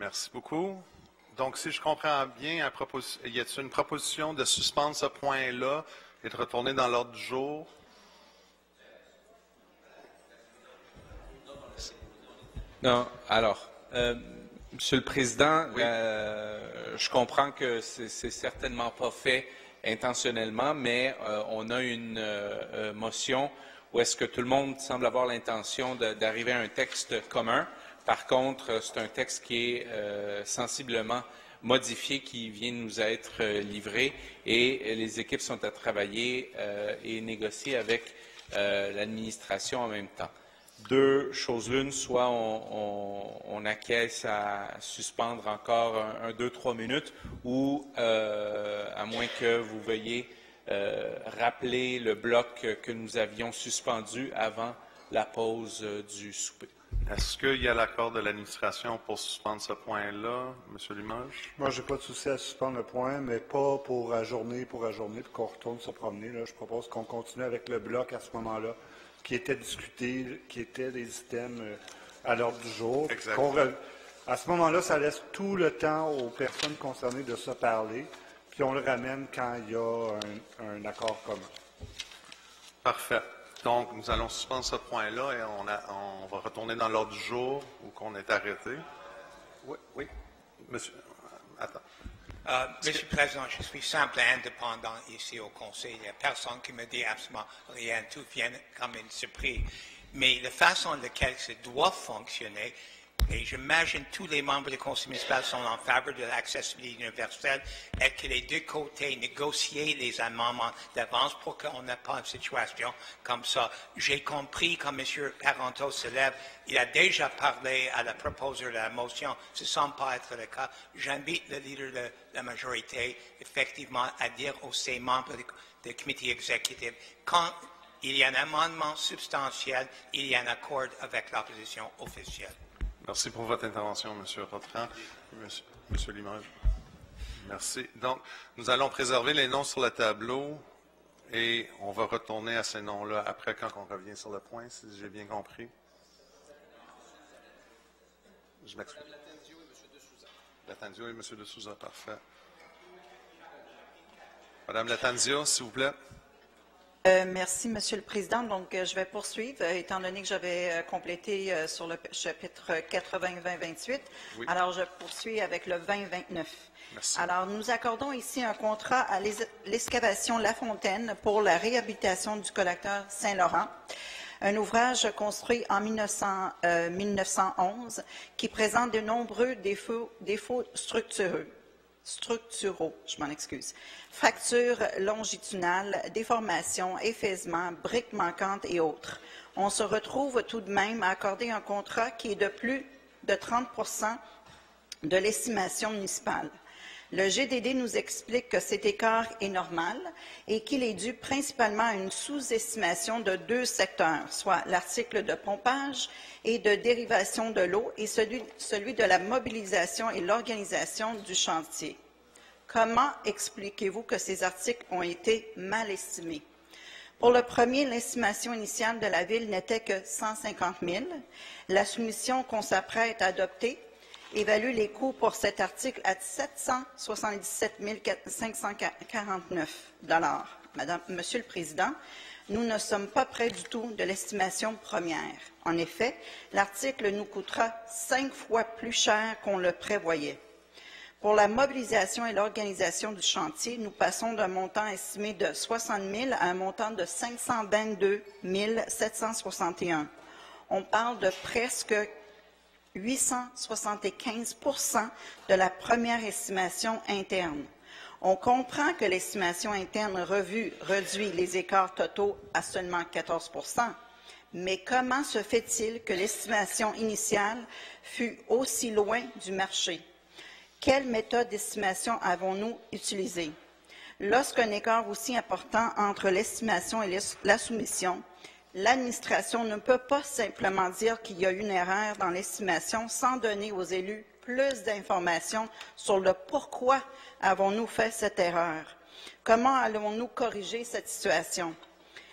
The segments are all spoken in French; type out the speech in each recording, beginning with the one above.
Merci beaucoup. Donc, si je comprends bien, y a-t-il une proposition de suspendre ce point-là et de retourner dans l'ordre du jour? Non. Alors, Monsieur le Président, oui. Je comprends que c'est certainement pas fait intentionnellement, mais on a une motion où est-ce que tout le monde semble avoir l'intention d'arriver à un texte commun. Par contre, c'est un texte qui est sensiblement modifié, qui vient de nous être livré, et les équipes sont à travailler et négocier avec l'administration en même temps. Deux choses l'une, soit on acquiesce à suspendre encore 2-3 minutes, ou à moins que vous veuillez rappeler le bloc que nous avions suspendu avant la pause du souper. Est-ce qu'il y a l'accord de l'administration pour suspendre ce point-là, M. Limoges? Moi, je n'ai pas de souci à suspendre le point, mais pas pour ajourner, puis qu'on retourne se promener. Là. Je propose qu'on continue avec le bloc à ce moment-là, qui était discuté, qui étaient des items à l'ordre du jour. À ce moment-là, ça laisse tout le temps aux personnes concernées de se parler, puis on le ramène quand il y a un accord commun. Parfait. Donc, nous allons suspendre ce point-là et on va retourner dans l'ordre du jour où qu'on est arrêté. Oui. Monsieur, attends. Monsieur le Président, je suis simple et indépendant ici au Conseil. Il n'y a personne qui me dit absolument rien. Tout vient comme une surprise. Mais la façon laquelle ça doit fonctionner, et j'imagine tous les membres du Conseil municipal sont en faveur de l'accessibilité universelle, et que les deux côtés négocient les amendements d'avance pour qu'on n'ait pas une situation comme ça. J'ai compris quand M. Parenteau se lève, il a déjà parlé à la proposition de la motion. Ce ne semble pas être le cas. J'invite le leader de la majorité, effectivement, à dire aux ses membres du comité exécutif, quand il y a un amendement substantiel, il y a un accord avec l'opposition officielle. Merci pour votre intervention, M. Rotran. Monsieur Limoges. Merci. Donc, nous allons préserver les noms sur le tableau et on va retourner à ces noms-là après quand on revient sur le point, si j'ai bien compris. Je m'excuse. Latanzio et M. de Souza, parfait. Madame Latanzio, s'il vous plaît. Merci, Monsieur le Président. Donc, je vais poursuivre, étant donné que j'avais complété sur le chapitre 80-20-28. Oui. Alors, je poursuis avec le 20-29. Merci. Alors, nous accordons ici un contrat à l'excavation La Fontaine pour la réhabilitation du collecteur Saint-Laurent, un ouvrage construit en 1911 qui présente de nombreux défauts structuraux, je m'en excuse. Fractures longitudinales, déformations, effacements, briques manquantes et autres. On se retrouve tout de même à accorder un contrat qui est de plus de 30 % de l'estimation municipale. Le GDD nous explique que cet écart est normal et qu'il est dû principalement à une sous-estimation de deux secteurs, soit l'article de pompage et de dérivation de l'eau et celui de la mobilisation et l'organisation du chantier. Comment expliquez-vous que ces articles ont été mal estimés? Pour le premier, l'estimation initiale de la Ville n'était que 150 000. La soumission qu'on s'apprête à adopter évalue les coûts pour cet article à 777 549 $. Monsieur le Président, nous ne sommes pas près du tout de l'estimation première. En effet, l'article nous coûtera 5 fois plus cher qu'on le prévoyait. Pour la mobilisation et l'organisation du chantier, nous passons d'un montant estimé de 60 000 à un montant de 522 761. On parle de presque 875 % de la première estimation interne. On comprend que l'estimation interne revue réduit les écarts totaux à seulement 14 %, mais comment se fait-il que l'estimation initiale fût aussi loin du marché? Quelle méthode d'estimation avons-nous utilisée? Lorsqu'un écart aussi important entre l'estimation et la soumission, l'administration ne peut pas simplement dire qu'il y a une erreur dans l'estimation sans donner aux élus plus d'informations sur le pourquoi avons-nous fait cette erreur. Comment allons-nous corriger cette situation?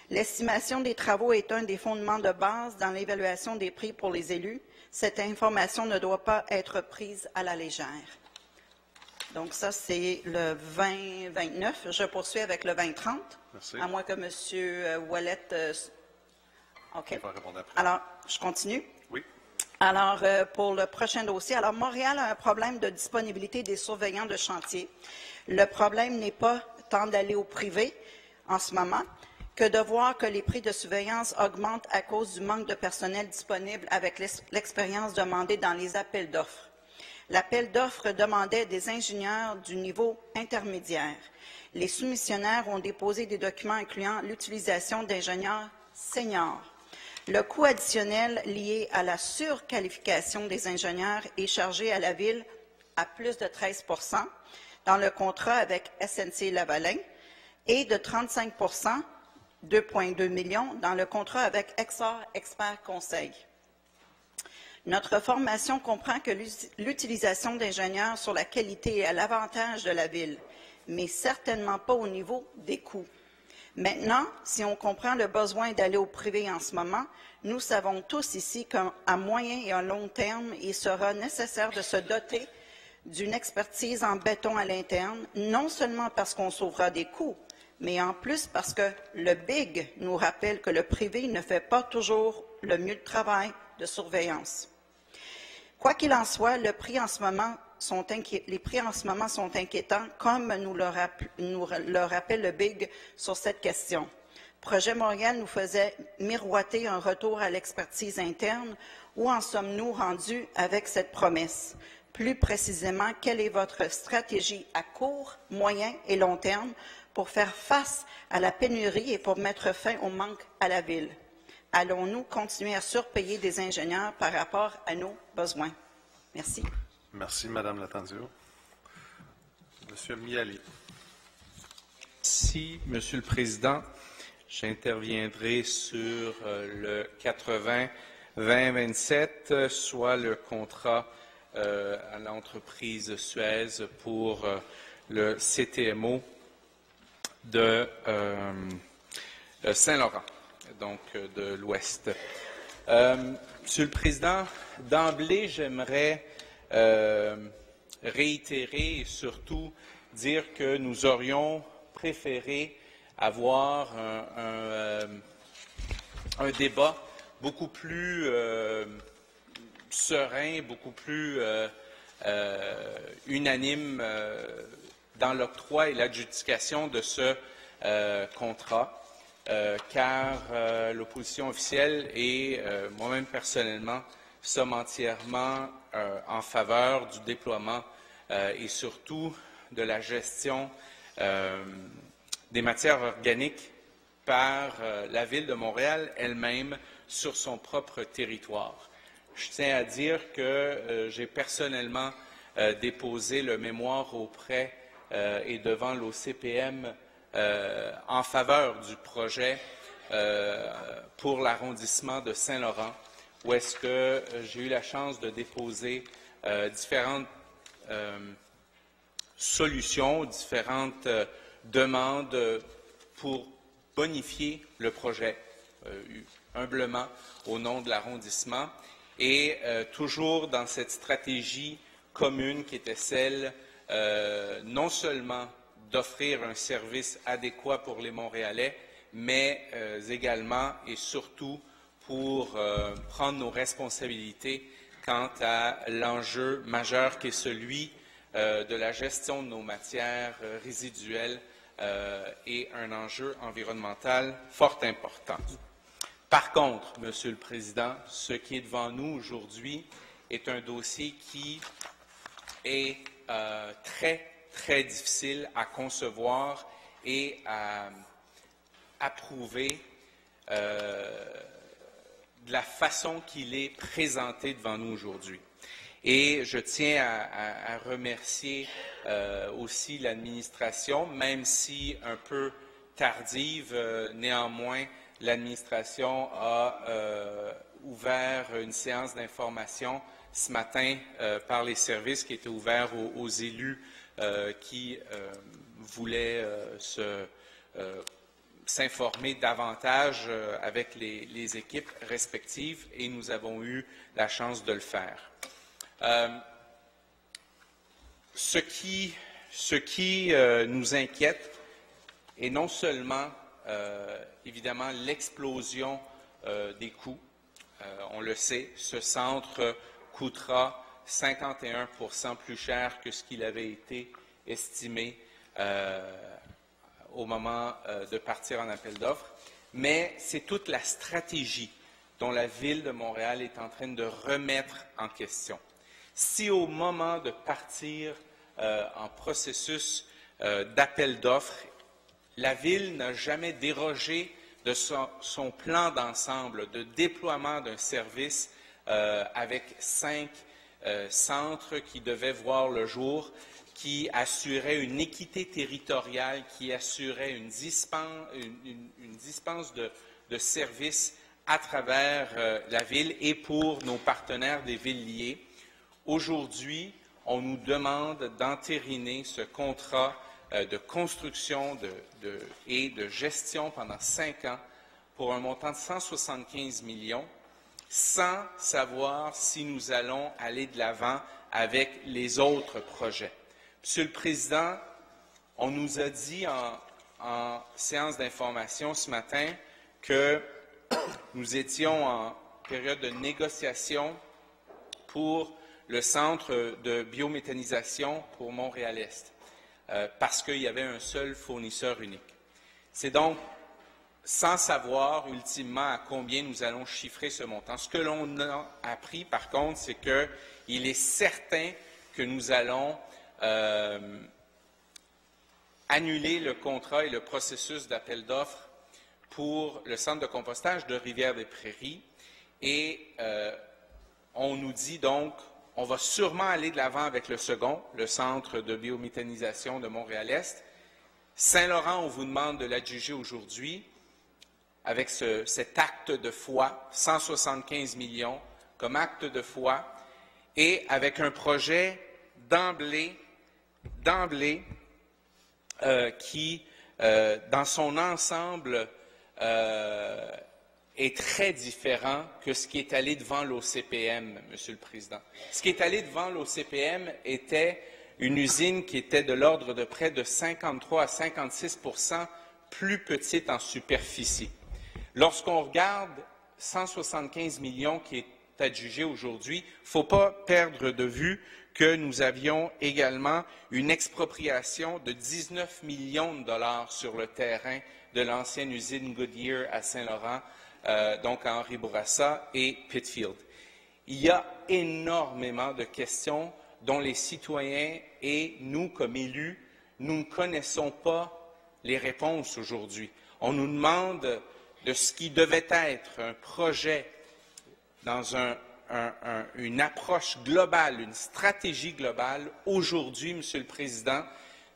L'estimation des travaux est un des fondements de base dans l'évaluation des prix pour les élus. Cette information ne doit pas être prise à la légère. Donc ça, c'est le 2029. Je poursuis avec le 2030. Merci. À moins que M. Ouellet... OK. On va répondre après. Alors, je continue. Oui. Alors, pour le prochain dossier, alors Montréal a un problème de disponibilité des surveillants de chantier. Le problème n'est pas tant d'aller au privé en ce moment que de voir que les prix de surveillance augmentent à cause du manque de personnel disponible avec l'expérience demandée dans les appels d'offres. L'appel d'offres demandait des ingénieurs du niveau intermédiaire. Les soumissionnaires ont déposé des documents incluant l'utilisation d'ingénieurs seniors. Le coût additionnel lié à la surqualification des ingénieurs est chargé à la Ville à plus de 13 % dans le contrat avec SNC-Lavalin et de 35 2,2 millions dans le contrat avec Exor Expert Conseil. Notre formation comprend que l'utilisation d'ingénieurs sur la qualité est à l'avantage de la Ville, mais certainement pas au niveau des coûts. Maintenant, si on comprend le besoin d'aller au privé en ce moment, nous savons tous ici qu'à moyen et à long terme, il sera nécessaire de se doter d'une expertise en béton à l'interne, non seulement parce qu'on sauvera des coûts, mais en plus parce que le BIG nous rappelle que le privé ne fait pas toujours le mieux de travail de surveillance. Quoi qu'il en soit, les prix en ce moment sont inquiétants, comme nous le rappelle le BIG sur cette question. Projet Montréal nous faisait miroiter un retour à l'expertise interne. Où en sommes-nous rendus avec cette promesse? Plus précisément, quelle est votre stratégie à court, moyen et long terme pour faire face à la pénurie et pour mettre fin au manque à la Ville? Allons-nous continuer à surpayer des ingénieurs par rapport à nos besoins? Merci. Merci, Mme Lattanzio. Monsieur Miali. Merci, Monsieur le Président. J'interviendrai sur le 80-2027, soit le contrat à l'entreprise Suez pour le CTMO de Saint-Laurent, donc de l'Ouest. Monsieur le Président, d'emblée, j'aimerais réitérer et surtout dire que nous aurions préféré avoir un débat beaucoup plus serein, beaucoup plus unanime dans l'octroi et l'adjudication de ce contrat, car l'opposition officielle et moi-même personnellement sommes entièrement en faveur du déploiement et surtout de la gestion des matières organiques par la Ville de Montréal elle-même sur son propre territoire. Je tiens à dire que j'ai personnellement déposé le mémoire auprès et devant l'OCPM en faveur du projet pour l'arrondissement de Saint-Laurent, où est-ce que j'ai eu la chance de déposer différentes solutions, différentes demandes pour bonifier le projet, humblement au nom de l'arrondissement, et toujours dans cette stratégie commune qui était celle non seulement d'offrir un service adéquat pour les Montréalais, mais également et surtout pour prendre nos responsabilités quant à l'enjeu majeur qui est celui de la gestion de nos matières résiduelles et un enjeu environnemental fort important. Par contre, Monsieur le Président, ce qui est devant nous aujourd'hui est un dossier qui est très, très difficile à concevoir et à approuver de la façon qu'il est présenté devant nous aujourd'hui. Et je tiens à remercier aussi l'administration, même si un peu tardive, néanmoins, l'administration a ouvert une séance d'information ce matin par les services qui étaient ouverts aux élus qui voulaient s'informer davantage avec les équipes respectives et nous avons eu la chance de le faire. Ce qui nous inquiète est non seulement, évidemment, l'explosion des coûts. On le sait, ce centre coûtera 51% plus cher que ce qu'il avait été estimé au moment de partir en appel d'offres, mais c'est toute la stratégie dont la Ville de Montréal est en train de remettre en question. Si au moment de partir en processus d'appel d'offres, la Ville n'a jamais dérogé de son plan d'ensemble de déploiement d'un service avec 5 centres qui devaient voir le jour, qui assurait une équité territoriale, qui assurait une dispense de services à travers la Ville et pour nos partenaires des villes liées. Aujourd'hui, on nous demande d'entériner ce contrat de construction et de gestion pendant 5 ans pour un montant de 175 millions, sans savoir si nous allons aller de l'avant avec les autres projets. Monsieur le Président, on nous a dit en séance d'information ce matin que nous étions en période de négociation pour le centre de biométhanisation pour Montréal-Est, parce qu'il y avait un seul fournisseur unique. C'est donc sans savoir ultimement à combien nous allons chiffrer ce montant. Ce que l'on a appris, par contre, c'est qu'il est certain que nous allons annuler le contrat et le processus d'appel d'offres pour le centre de compostage de Rivière-des-Prairies et on nous dit donc on va sûrement aller de l'avant avec le second, le centre de biométhanisation de Montréal-Est. Saint-Laurent, on vous demande de l'adjuger aujourd'hui avec cet acte de foi, 175 millions comme acte de foi et avec un projet d'emblée qui, dans son ensemble, est très différent que ce qui est allé devant l'OCPM, Monsieur le Président. Ce qui est allé devant l'OCPM était une usine qui était de l'ordre de près de 53 à 56% plus petite en superficie. Lorsqu'on regarde 175 millions qui est adjugé aujourd'hui, il ne faut pas perdre de vue que nous avions également une expropriation de 19 millions de dollars sur le terrain de l'ancienne usine Goodyear à Saint-Laurent, donc à Henri Bourassa et Pitfield. Il y a énormément de questions dont les citoyens et nous, comme élus, nous ne connaissons pas les réponses aujourd'hui. On nous demande de ce qui devait être un projet dans une approche globale, une stratégie globale. Aujourd'hui, Monsieur le Président,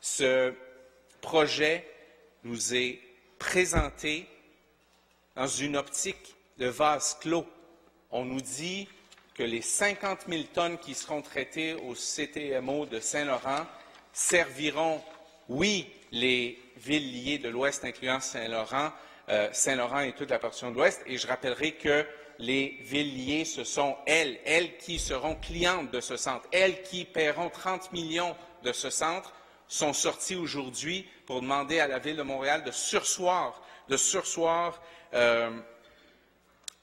ce projet nous est présenté dans une optique de vase clos. On nous dit que les 50 000 tonnes qui seront traitées au CTMO de Saint-Laurent serviront, oui, les villes liées de l'Ouest, incluant Saint-Laurent et toute la portion de l'Ouest. Et je rappellerai que les villes liées, ce sont elles qui seront clientes de ce centre, elles qui paieront 30 millions de ce centre, sont sorties aujourd'hui pour demander à la Ville de Montréal de surseoir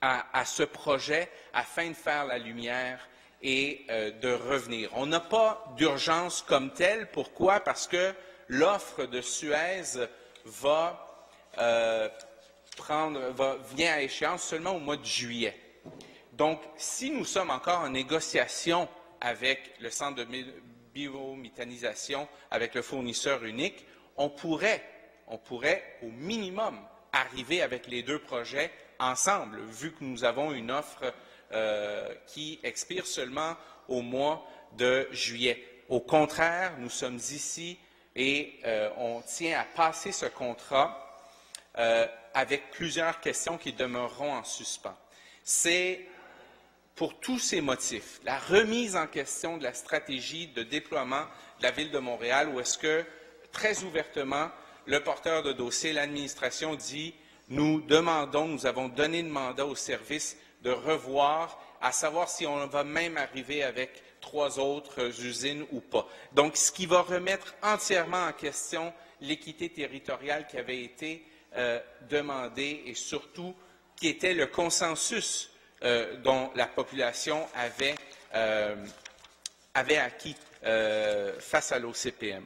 à ce projet afin de faire la lumière et de revenir. On n'a pas d'urgence comme telle. Pourquoi? Parce que l'offre de Suez vient à échéance seulement au mois de juillet. Donc, si nous sommes encore en négociation avec le centre de biométhanisation, avec le fournisseur unique, on pourrait au minimum arriver avec les deux projets ensemble, vu que nous avons une offre qui expire seulement au mois de juillet. Au contraire, nous sommes ici et on tient à passer ce contrat avec plusieurs questions qui demeureront en suspens. C'est pour tous ces motifs, la remise en question de la stratégie de déploiement de la Ville de Montréal, où est-ce que, très ouvertement, le porteur de dossier, l'administration dit « nous avons donné le mandat au service de revoir, à savoir si on va même arriver avec 3 autres usines ou pas. » Donc, ce qui va remettre entièrement en question l'équité territoriale qui avait été demandée et surtout qui était le consensus dont la population avait acquis face à l'OCPM.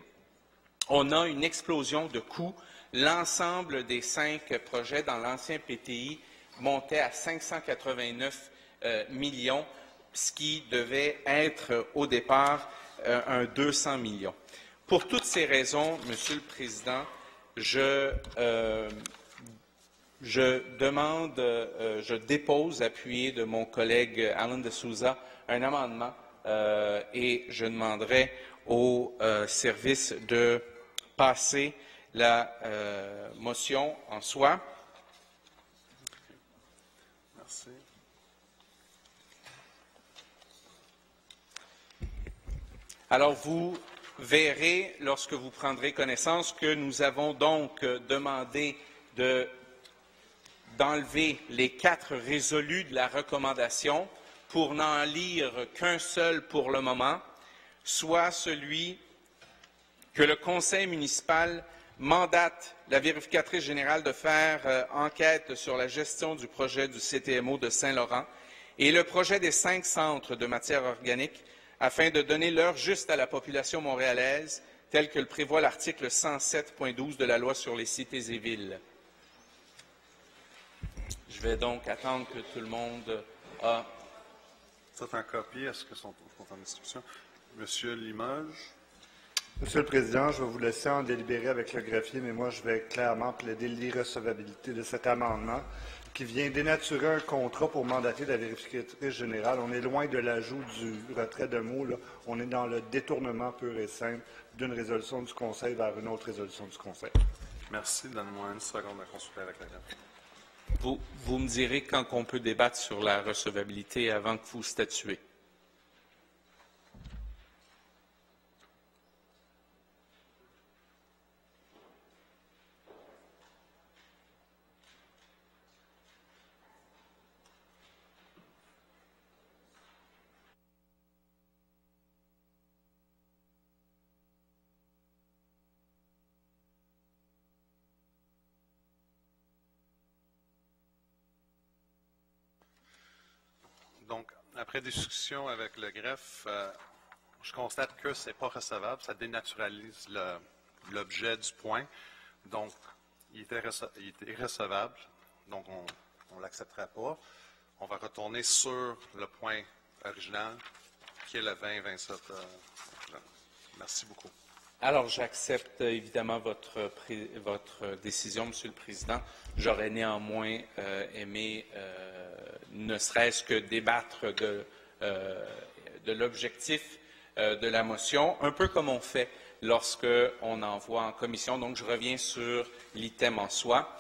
On a une explosion de coûts. L'ensemble des 5 projets dans l'ancien PTI montait à 589 millions, ce qui devait être au départ un 200 millions. Pour toutes ces raisons, Monsieur le Président, je dépose, appuyé de mon collègue Alan de Souza, un amendement et je demanderai au service de passer la motion en soi. Merci. Alors, vous verrez, lorsque vous prendrez connaissance, que nous avons donc demandé d'enlever les 4 résolus de la recommandation pour n'en lire qu'un seul pour le moment, soit celui que le Conseil municipal mandate la vérificatrice générale de faire enquête sur la gestion du projet du CTMO de Saint-Laurent et le projet des 5 centres de matières organiques afin de donner l'heure juste à la population montréalaise, tel que le prévoit l'article 107.12 de la Loi sur les cités et villes. Je vais donc attendre que tout le monde a... C'est en copie. Est-ce que sont en distribution? Monsieur Limoges. Monsieur le Président, je vais vous laisser en délibérer avec le greffier, mais moi, je vais clairement plaider l'irrecevabilité de cet amendement qui vient dénaturer un contrat pour mandater la vérificatrice générale. On est loin de l'ajout du retrait de mots. Là. On est dans le détournement pur et simple d'une résolution du Conseil vers une autre résolution du Conseil. Merci. Donne-moi une seconde à consulter avec la greffe. Vous me direz quand on peut débattre sur la recevabilité avant que vous statuez. Donc, après discussion avec le greffe, je constate que ce n'est pas recevable. Ça dénaturalise l'objet du point. Donc, il est irrecevable. Donc, on ne l'acceptera pas. On va retourner sur le point original, qui est le 20-27. Merci beaucoup. Alors, j'accepte évidemment votre décision, Monsieur le Président. J'aurais néanmoins aimé ne serait-ce que débattre de l'objectif de la motion, un peu comme on fait lorsqu'on envoie en commission. Donc, je reviens sur l'item en soi.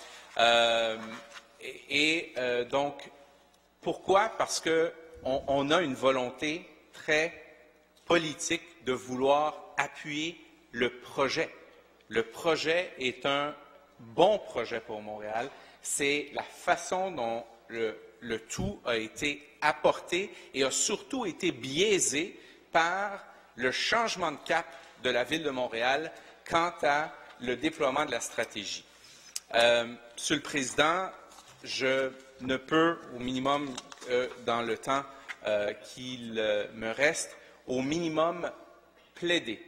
Donc, pourquoi? Parce qu'on a une volonté très politique de vouloir appuyer le projet. Le projet est un bon projet pour Montréal. C'est la façon dont le tout a été apporté et a surtout été biaisé par le changement de cap de la Ville de Montréal quant à le déploiement de la stratégie. Monsieur le Président, je ne peux, au minimum, dans le temps qu'il me reste, au minimum plaider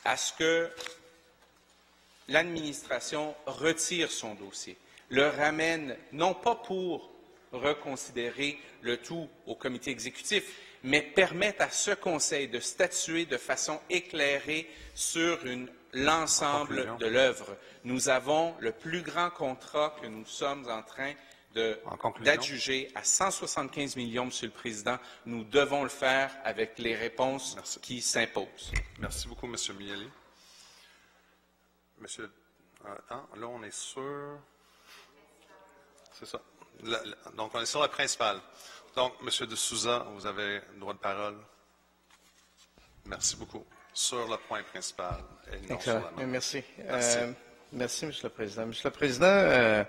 à ce que l'administration retire son dossier, le ramène non pas pour reconsidérer le tout au comité exécutif, mais permette à ce Conseil de statuer de façon éclairée sur l'ensemble de l'œuvre. Nous avons le plus grand contrat que nous sommes en train d'adjuger à 175 millions, Monsieur le Président. Nous devons le faire avec les réponses qui s'imposent. Merci beaucoup, Monsieur Miele. Monsieur, là, on est sur... C'est ça. Donc, on est sur la principale. Donc, Monsieur de Souza, vous avez le droit de parole. Merci beaucoup. Sur le point principal et non sur la main. Merci. Merci. Merci, M. le Président. M. le Président,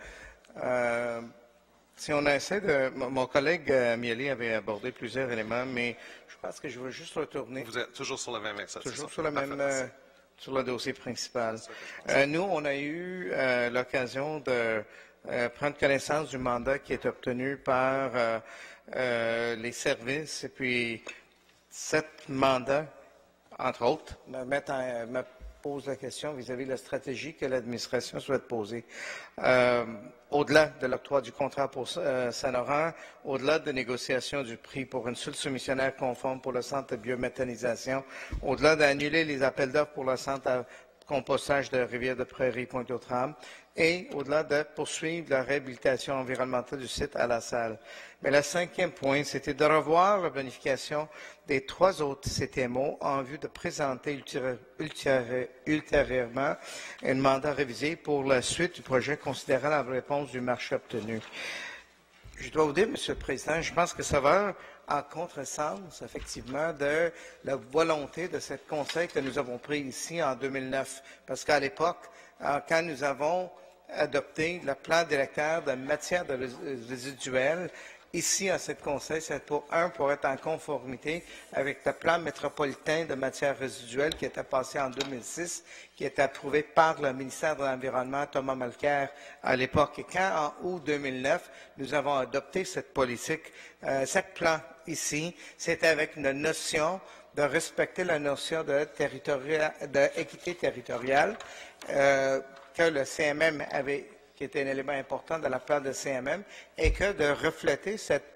si on essaie de... Mon collègue Miele avait abordé plusieurs éléments, mais je pense que je veux juste retourner... Vous êtes toujours sur le même exercice. Toujours sur le même... sur le dossier principal. Nous, on a eu l'occasion de prendre connaissance du mandat qui est obtenu par les services, et puis cet mandat, entre autres, me pose la question vis-à-vis de la stratégie que l'administration souhaite poser. Au-delà de l'octroi du contrat pour Saint-Laurent, au-delà de négociation du prix pour une seule soumissionnaire conforme pour le centre de biométhanisation, au-delà d'annuler les appels d'offres pour le centre à compostage de Rivière-de-Prairie, Pointe-aux-Trembles, et au-delà de poursuivre la réhabilitation environnementale du site à la salle. Mais le 5e point, c'était de revoir la planification des 3 autres CTMO en vue de présenter ultérieurement un mandat révisé pour la suite du projet considérant la réponse du marché obtenu. Je dois vous dire, M. le Président, je pense que ça va en contresens, effectivement, de la volonté de ce conseil que nous avons pris ici en 2009. Parce qu'à l'époque, quand nous avons adopté le plan directeur de matière résiduelle, ici, à ce conseil, c'est pour être en conformité avec le plan métropolitain de matière résiduelle qui était passé en 2006, qui était approuvé par le ministère de l'Environnement, Thomas Mulcair, à l'époque. Et quand, en août 2009, nous avons adopté cette politique, ce plan ici, c'était avec une notion de respecter la notion d'équité territoriale que le CMM avait, qui était un élément important de la plan de CMM, et que de refléter cette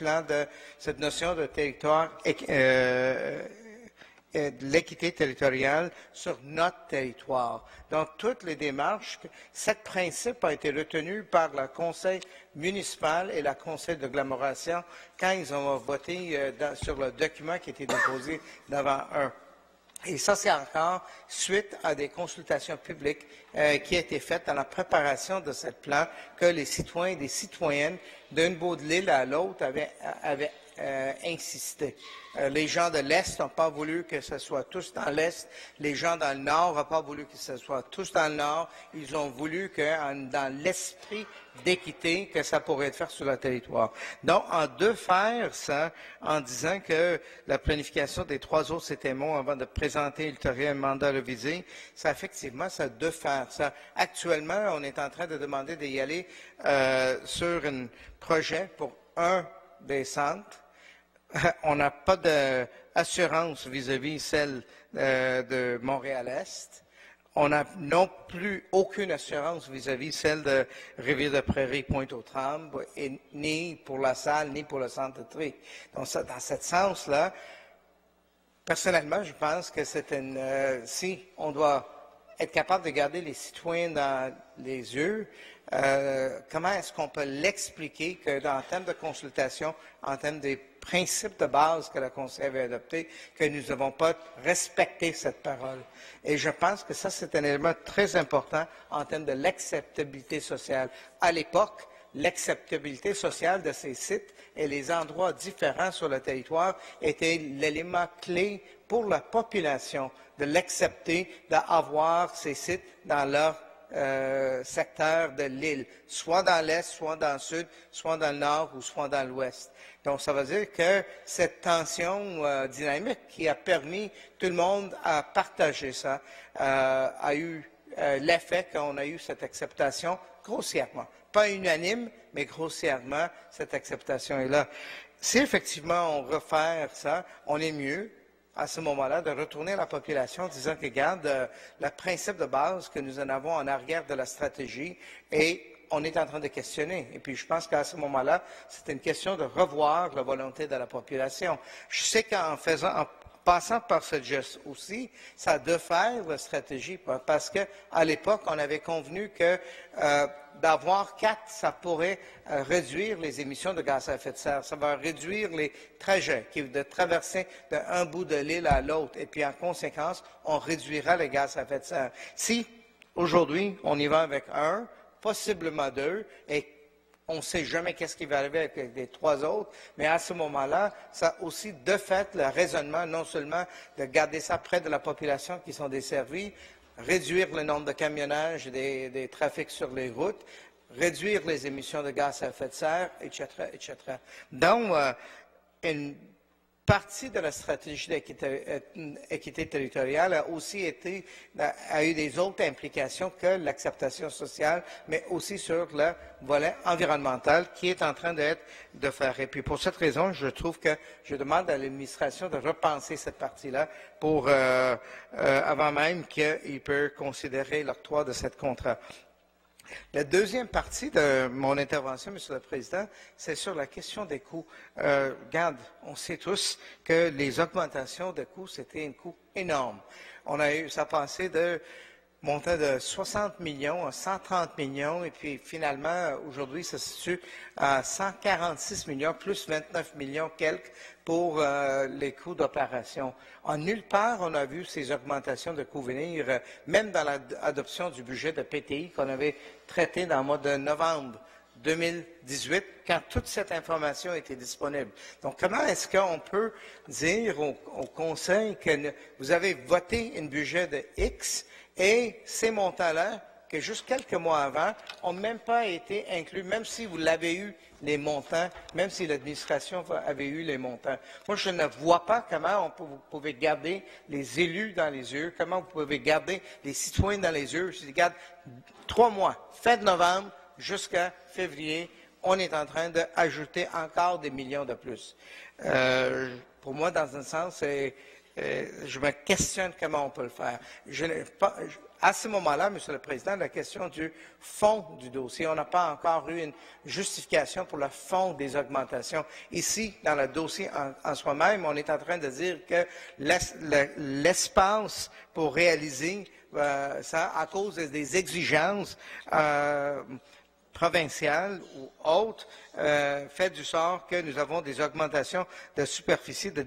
notion de territoire de l'équité territoriale sur notre territoire. Dans toutes les démarches, ce principe a été retenu par le conseil municipal et le conseil d'agglomération quand ils ont voté sur le document qui était déposé devant eux. Et ça, c'est encore suite à des consultations publiques qui ont été faites dans la préparation de ce plan que les citoyens et les citoyennes d'un bout de l'île à l'autre avaient insisté. Les gens de l'Est n'ont pas voulu que ce soit tous dans l'Est. Les gens dans le Nord n'ont pas voulu que ce soit tous dans le Nord. Ils ont voulu que, dans l'esprit d'équité, que ça pourrait être fait sur le territoire. Donc, de faire ça, en disant que la planification des 3 autres CTMO avant de présenter ultérieurement un mandat révisé, ça, effectivement, ça de faire ça. Actuellement, on est en train de demander d'y aller sur un projet pour un des centres. On n'a pas d'assurance vis-à-vis celle de Montréal-Est. On n'a non plus aucune assurance vis-à-vis celle de Rivière-de-Prairie, Pointe-aux-Trembles, ni pour la salle, ni pour le centre de tri. Donc, ça, dans ce sens-là, personnellement, je pense que c'est si on doit être capable de garder les citoyens dans les yeux, comment est-ce qu'on peut l'expliquer que, en termes de consultation, en termes des principes de base que le Conseil avait adoptés, que nous n'avons pas respecté cette parole. Et je pense que ça, c'est un élément très important en termes de l'acceptabilité sociale. À l'époque, l'acceptabilité sociale de ces sites et les endroits différents sur le territoire étaient l'élément clé pour la population de l'accepter, d'avoir ces sites dans leur secteur de l'île, soit dans l'Est, soit dans le Sud, soit dans le Nord ou soit dans l'Ouest. Donc, ça veut dire que cette tension dynamique qui a permis tout le monde à partager ça a eu l'effet qu'on a eu cette acceptation grossièrement. Pas unanime, mais grossièrement, cette acceptation est là. Si effectivement on refait ça, on est mieux à ce moment-là, de retourner à la population en disant que, regarde, le principe de base que nous en avons en arrière de la stratégie, et on est en train de questionner. Et puis, je pense qu'à ce moment-là, c'est une question de revoir la volonté de la population. Je sais qu'en passant par ce geste aussi, ça a de faire la stratégie, parce qu'à l'époque, on avait convenu que d'avoir 4, ça pourrait réduire les émissions de gaz à effet de serre. Ça va réduire les trajets, de traverser d'un bout de l'île à l'autre. Et puis, en conséquence, on réduira les gaz à effet de serre. Si, aujourd'hui, on y va avec 1, possiblement 2, et on ne sait jamais qu'est-ce qui va arriver avec les 3 autres, mais à ce moment-là, ça a aussi de fait le raisonnement, non seulement de garder ça près de la population qui sont desservis, réduire le nombre de camionnages et des trafics sur les routes, réduire les émissions de gaz à effet de serre, etc., etc. Donc, une partie de la stratégie d'équité territoriale a aussi a eu des autres implications que l'acceptation sociale, mais aussi sur le volet environnemental qui est en train de faire. Et puis pour cette raison, je trouve que je demande à l'administration de repenser cette partie-là pour avant même qu'il peut considérer l'octroi de cette contrat. La deuxième partie de mon intervention, Monsieur le Président, c'est sur la question des coûts. Regarde, on sait tous que les augmentations de coûts, c'était un coût énorme. On a eu, ça passé de montant de 60 millions à 130 millions, et puis finalement, aujourd'hui, ça se situe à 146 millions, plus 29 millions quelques pour les coûts d'opération. En nulle part, on a vu ces augmentations de coûts venir, même dans l'adoption du budget de PTI qu'on avait traité dans le mois de novembre 2018, quand toute cette information était disponible. Donc, comment est-ce qu'on peut dire au Conseil que vous avez voté un budget de X et ces montants-là, que juste quelques mois avant, n'ont même pas été inclus, même si vous l'avez eu, les montants, même si l'administration avait eu les montants. Moi, je ne vois pas comment vous pouvez garder les élus dans les yeux, comment vous pouvez garder les citoyens dans les yeux. Je regarde 3 mois, fin de novembre jusqu'à février, on est en train d'ajouter encore des millions de plus. Pour moi, dans un sens, je me questionne comment on peut le faire. À ce moment-là, Monsieur le Président, la question du fond du dossier, on n'a pas encore eu une justification pour le fond des augmentations. Ici, dans le dossier en soi-même, on est en train de dire que l'espace pour réaliser ça, à cause des exigences provinciales ou autres, fait du sort que nous avons des augmentations de superficie de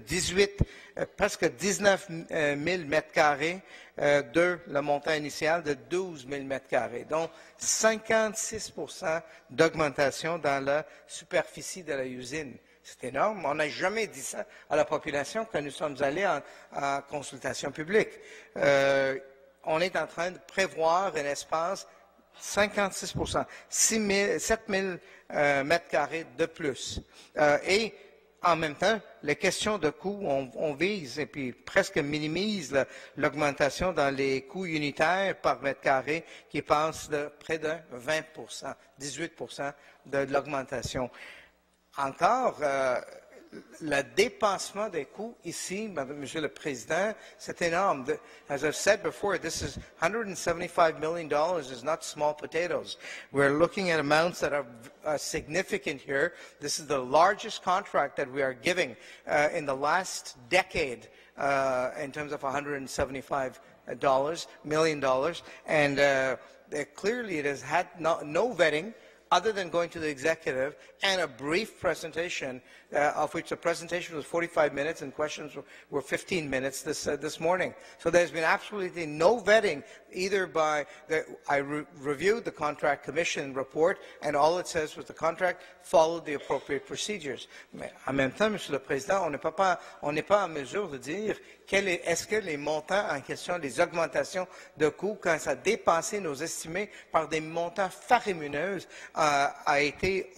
presque 19 000 mètres carrés de le montant initial de 12 000 mètres carrés. Donc, 56 d'augmentation dans la superficie de la usine. C'est énorme. On n'a jamais dit ça à la population quand nous sommes allés en consultation publique. On est en train de prévoir un espace 56 7 000 mètres carrés de plus. Et en même temps, les questions de coûts, on vise et puis presque minimise l'augmentation dans les coûts unitaires par mètre carré qui passent de près de 20 18 de l'augmentation. Encore, le dépassement des coûts ici, Monsieur le Président, c'est énorme. As I've said before, this is $175 million is not small potatoes. We're looking at amounts that are significant here. This is the largest contract that we are giving in the last decade in terms of $175 million. And clearly it has had no vetting other than going to the executive and a brief presentation, of which the presentation was 45 minutes and questions were 15 minutes this morning. So there's been absolutely no vetting either by I reviewed the Contract Commission report, and all it says was the contract followed the appropriate procedures. Mais en même temps, Monsieur le Président, on n'est pas en mesure de dire est-ce que les montants en question, les augmentations de coûts, quand ça a dépassé nos estimés par des montants faramineux, a été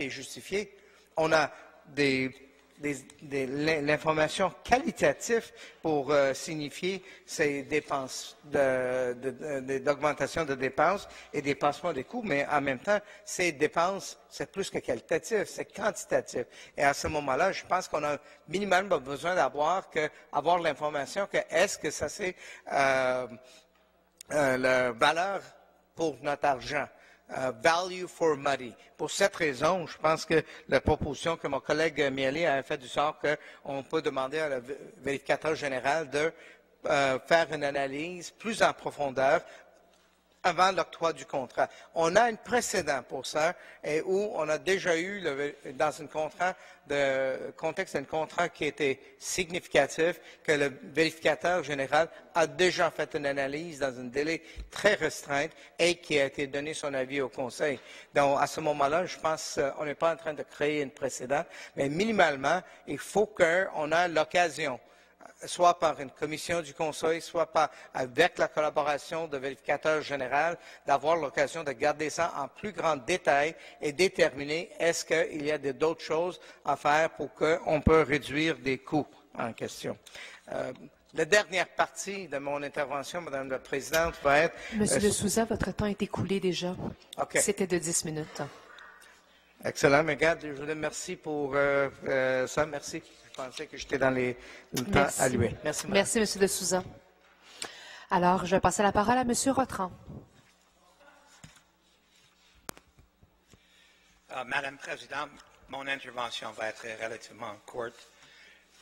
justifié. On a l'information qualitative pour signifier ces dépenses d'augmentation de dépenses et dépassement des coûts, mais en même temps, ces dépenses, c'est plus que qualitatif, c'est quantitatif. Et à ce moment-là, je pense qu'on a minimalement besoin d'avoir l'information que est-ce que ça c'est la valeur pour notre argent. Value for money. Pour cette raison, je pense que la proposition que mon collègue Miele a fait du sort qu'on peut demander à la vérificateur général de faire une analyse plus en profondeur avant l'octroi du contrat. On a un précédent pour ça, et où on a déjà eu, dans un contexte d'un contrat qui était significatif, que le vérificateur général a déjà fait une analyse dans un délai très restreint et qui a été donné son avis au Conseil. Donc, à ce moment-là, je pense qu'on n'est pas en train de créer un précédent, mais minimalement, il faut qu'on ait l'occasion soit par une commission du Conseil, soit avec la collaboration de vérificateur général, d'avoir l'occasion de garder ça en plus grand détail et déterminer est-ce qu'il y a d'autres choses à faire pour qu'on peut réduire des coûts en question. La dernière partie de mon intervention, Madame la Présidente, va être... Monsieur de Souza, votre temps est écoulé déjà. Okay. C'était de 10 minutes. Excellent. Mais regarde, je vous remercie pour ça. Merci. Je pensais que j'étais dans le temps alloué. Merci, Madame. Merci, Monsieur de Souza. Alors, je vais passer la parole à Monsieur Rotran. Madame la Présidente, mon intervention va être relativement courte.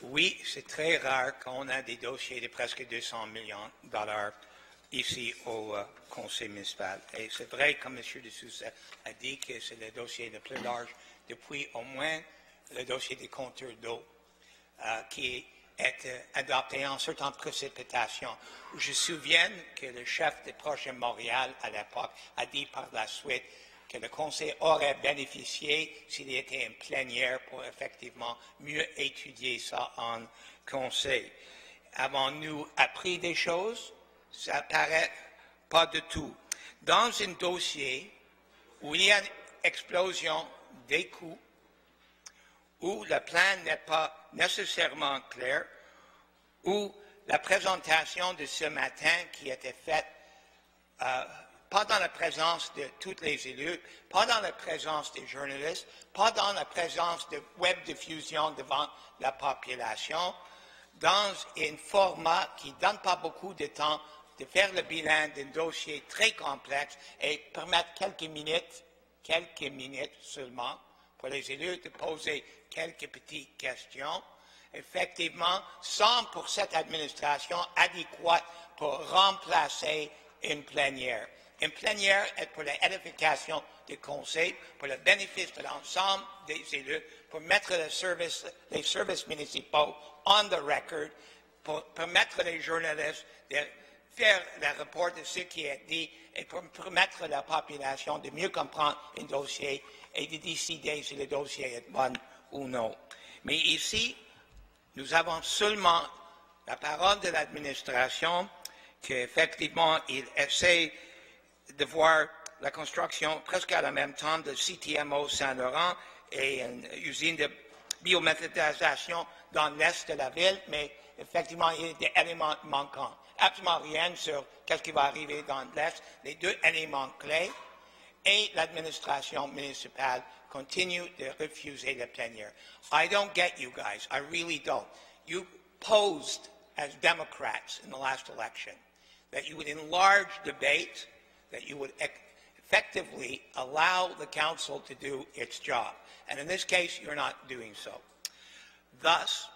Oui, c'est très rare qu'on a des dossiers de presque 200 millions de dollars ici au Conseil municipal. Et c'est vrai, comme M. de Souza a dit, que c'est le dossier le plus large depuis au moins le dossier des compteurs d'eau qui est adopté en certaines précipitations. Je me souviens que le chef de Projet Montréal à l'époque a dit par la suite que le Conseil aurait bénéficié s'il était en plénière pour effectivement mieux étudier ça en Conseil. Avons-nous appris des choses? Ça paraît pas du tout. Dans un dossier où il y a une explosion des coûts, où le plan n'est pas nécessairement clair, où la présentation de ce matin qui était faite pas dans la présence de tous les élus, pas dans la présence des journalistes, pas dans la présence de web diffusion devant la population, dans un format qui ne donne pas beaucoup de temps de faire le bilan d'un dossier très complexe et permettre quelques minutes seulement pour les élus de poser quelques petites questions. Effectivement, sans pour cette administration adéquate pour remplacer une plénière. Une plénière est pour l'édification du Conseil, pour le bénéfice de l'ensemble des élus, pour mettre les services municipaux on the record, pour permettre les journalistes de faire le rapport de ce qui est dit et pour permettre à la population de mieux comprendre un dossier et de décider si le dossier est bon ou non. Mais ici, nous avons seulement la parole de l'administration qu'effectivement, il essaie de voir la construction presque à la même temps de CTMO Saint-Laurent et une usine de biométhanisation dans l'est de la ville, mais effectivement, il y a des éléments manquants. Absolument rien sur ce qui va arriver dans l'est, les deux éléments clés, et l'administration municipale continue de refuser la plénière. I don't get you guys. I really don't. You posed as Democrats in the last election that you would enlarge debate, that you would effectively allow the council to do its job. And in this case, you're not doing so. Thus,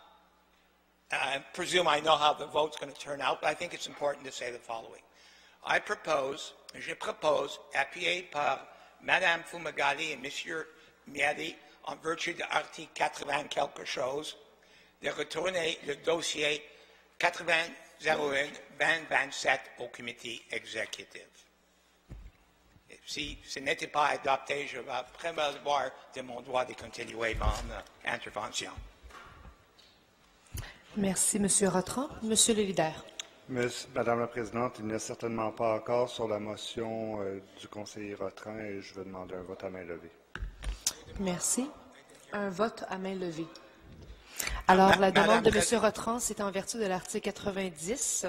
I presume I know how the vote's going to turn out, but I think it's important to say the following. Je propose, appuyé par Mme Fumagalli et M. Miadi, en vertu de l'article 80 quelque chose, de retourner le dossier 80-01-2027 au comité exécutif. Si ce n'était pas adopté, je vais prévaloir de mon droit de continuer mon intervention. Merci, M. Rotran. Monsieur le leader. Madame la Présidente, il n'est certainement pas encore sur la motion du conseiller Rotran et je vais demander un vote à main levée. Merci. Un vote à main levée. Alors, la demande de M. Rotran, c'est en vertu de l'article 90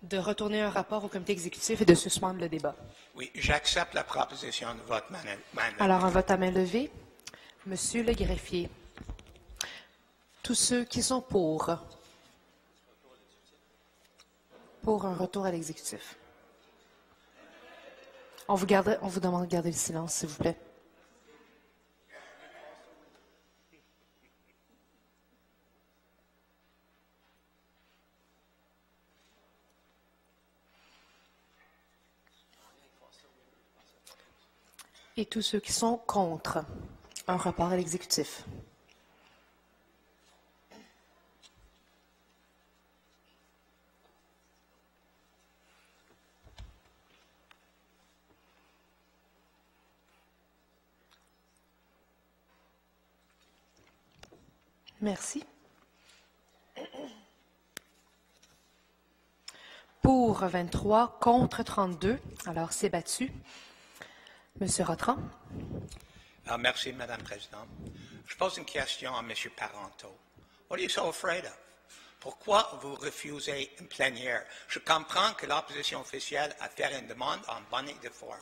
de retourner un rapport au comité exécutif et de suspendre le débat. Oui, j'accepte la proposition de vote main levée. Alors, un vote à main levée. Monsieur le greffier, tous ceux qui sont pour un retour à l'exécutif. On vous demande de garder le silence, s'il vous plaît. Et tous ceux qui sont contre un rapport à l'exécutif. Merci. Pour 23, contre 32. Alors, c'est battu. Monsieur Rotran. Merci, Madame la Présidente. Je pose une question à M. Parenteau. What are you so afraid of? Pourquoi vous refusez une plénière? Je comprends que l'opposition officielle a fait une demande en bonne et due forme.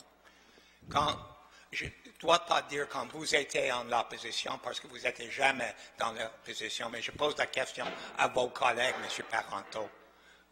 Je ne dois pas dire quand vous étiez en l'opposition, parce que vous n'étiez jamais dans l'opposition, mais je pose la question à vos collègues, M. Parenteau.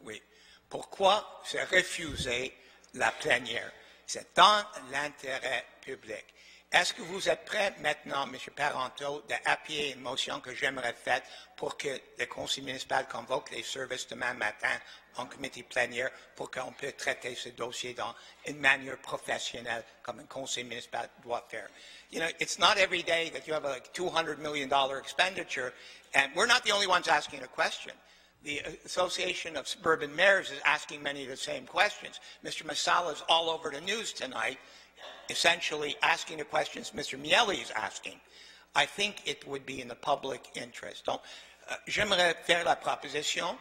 Oui. Pourquoi se refuser la plénière? C'est dans l'intérêt public. Est-ce que vous êtes prêt maintenant, M. Parenteau, d'appuyer une motion que j'aimerais faire pour que le conseil municipal convoque les services demain matin en comité plénière pour qu'on puisse traiter ce dossier dans une manière professionnelle comme un conseil municipal doit faire? You know, it's not every day that you have a $200 million expenditure, and we're not the only ones asking a question. The Association of Suburban Mayors is asking many of the same questions. Mr. Masala is all over the news tonight, essentially asking the questions Mr. Miele is asking. I think it would be in the public interest. Donc, j'aimerais faire la proposition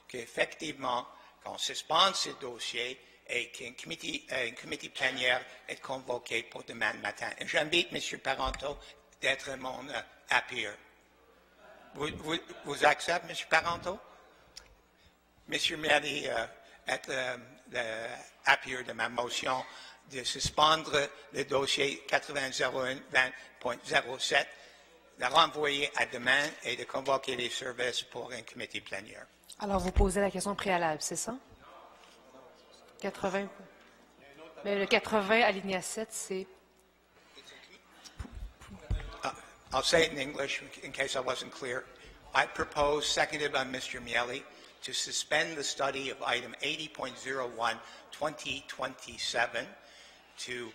qu'effectivement, qu'on suspende ce dossier et qu'un comité plénière est convoqué pour demain matin. Et j'invite M. Parenteau d'être mon appuyeur. Vous acceptez, M. Parenteau? M. Miele est l'appuyeur de ma motion de suspendre le dossier 8001-20.07, de renvoyer à demain et de convoquer les services pour un comité plénière. Alors, vous posez la question préalable, c'est ça? 80. Mais le 80, alinéa 7, c'est... I'll say it in English in case I wasn't clear. I propose, seconded by Mr. Miele, to suspend the study of item 80.01, 2027, to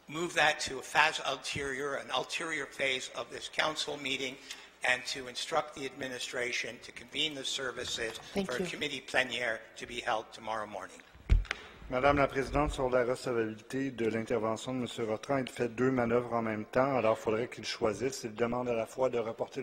move that to a phase ulterior, an ulterior phase of this council meeting, and to instruct the administration to convene the services for a committee plénière to be held tomorrow morning. Madame la Présidente, sur la recevabilité de l'intervention de M. Rotran, il fait deux manœuvres en même temps, alors il faudrait qu'il choisisse. Il demande à la fois de reporter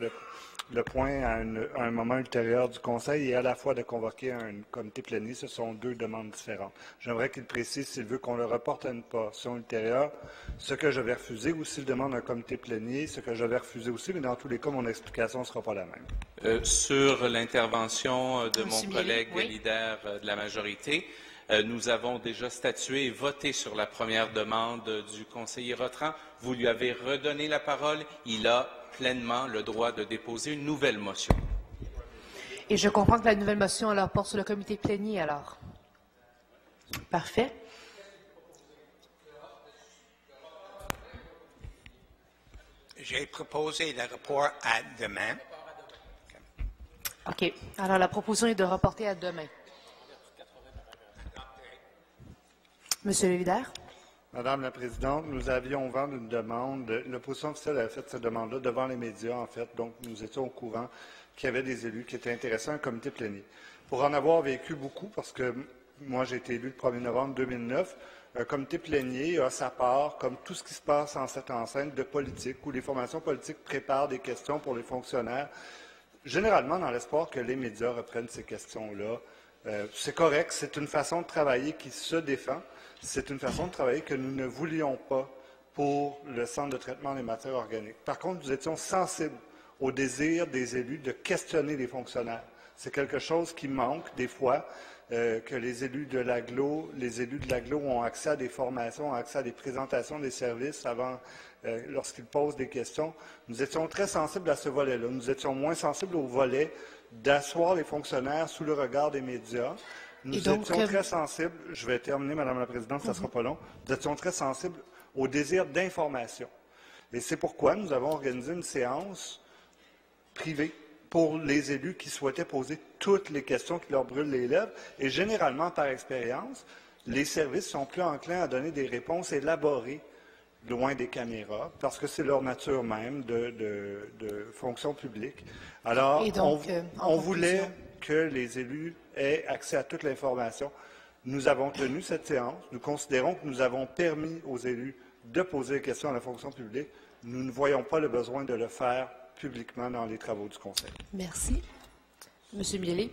le point à un moment ultérieur du Conseil et à la fois de convoquer un comité plénier. Ce sont deux demandes différentes. J'aimerais qu'il précise s'il veut qu'on le reporte à une portion ultérieure, ce que je vais refuser, ou s'il demande un comité plénier, ce que je vais refuser aussi, mais dans tous les cas, mon explication ne sera pas la même. Sur l'intervention de mon collègue leader de la majorité, nous avons déjà statué et voté sur la première demande du conseiller Rotran. Vous lui avez redonné la parole. Il a pleinement le droit de déposer une nouvelle motion. Et je comprends que la nouvelle motion alors porte sur le comité plénier, alors. Parfait. J'ai proposé le report à demain. OK. Alors, la proposition est de reporter à demain. Monsieur le leader. Madame la Présidente, nous avions vent d'une demande. L'opposition officielle avait fait cette demande-là devant les médias, en fait. Donc, nous étions au courant qu'il y avait des élus qui étaient intéressés à un comité plénier. Pour en avoir vécu beaucoup, parce que moi, j'ai été élu le 1er novembre 2009, un comité plénier a sa part, comme tout ce qui se passe en cette enceinte de politique, où les formations politiques préparent des questions pour les fonctionnaires, généralement dans l'espoir que les médias reprennent ces questions-là. C'est correct, c'est une façon de travailler qui se défend. C'est une façon de travailler que nous ne voulions pas pour le Centre de traitement des matières organiques. Par contre, nous étions sensibles au désir des élus de questionner les fonctionnaires. C'est quelque chose qui manque des fois, que les élus de l'aglo ont accès à des formations, ont accès à des présentations des services avant, lorsqu'ils posent des questions. Nous étions très sensibles à ce volet-là. Nous étions moins sensibles au volet d'asseoir les fonctionnaires sous le regard des médias. Nous étions très sensibles, je vais terminer, Madame la Présidente, ça ne sera pas long, nous étions très sensibles au désir d'information. Et c'est pourquoi nous avons organisé une séance privée pour les élus qui souhaitaient poser toutes les questions qui leur brûlent les lèvres. Et généralement, par expérience, les services sont plus enclins à donner des réponses élaborées loin des caméras, parce que c'est leur nature même de fonction publique. Alors, donc, on voulait que les élus aient accès à toute l'information. Nous avons tenu cette séance. Nous considérons que nous avons permis aux élus de poser des questions à la fonction publique. Nous ne voyons pas le besoin de le faire publiquement dans les travaux du Conseil. Merci. Monsieur Miele.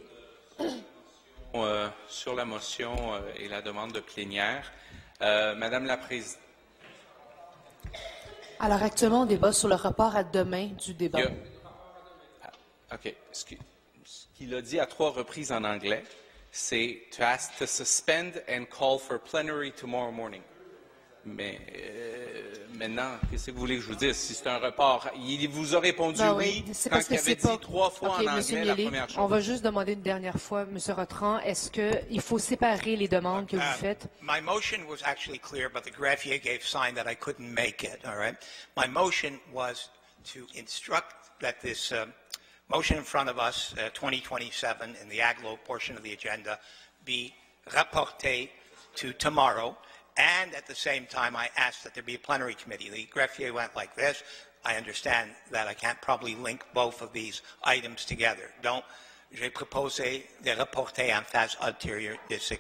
sur la motion et la demande de plénière. Madame la Présidente. Alors, actuellement, on débat sur le report à demain du débat. OK. Ce qu'il a dit à 3 reprises en anglais, c'est « to ask to suspend and call for plenary tomorrow morning ». Mais maintenant, qu'est-ce que vous voulez que je vous dise? Si c'est un report, il vous a répondu oui quand il avait dit 3 fois en anglais la première chose. On va juste demander une dernière fois, M. Rotran, est-ce qu'il faut séparer les demandes que vous faites? My motion was actually clear, but the greffier gave sign that I couldn't make it, all right? My motion was to instruct that this motion in front of us, 2027, in the AGLO portion of the agenda, be rapporté to tomorrow. And at the same time, I asked that there be a plenary committee. The greffier went like this. I understand that I can't probably link both of these items together. Donc, j'ai proposé de reporter en phase ultérieure de ce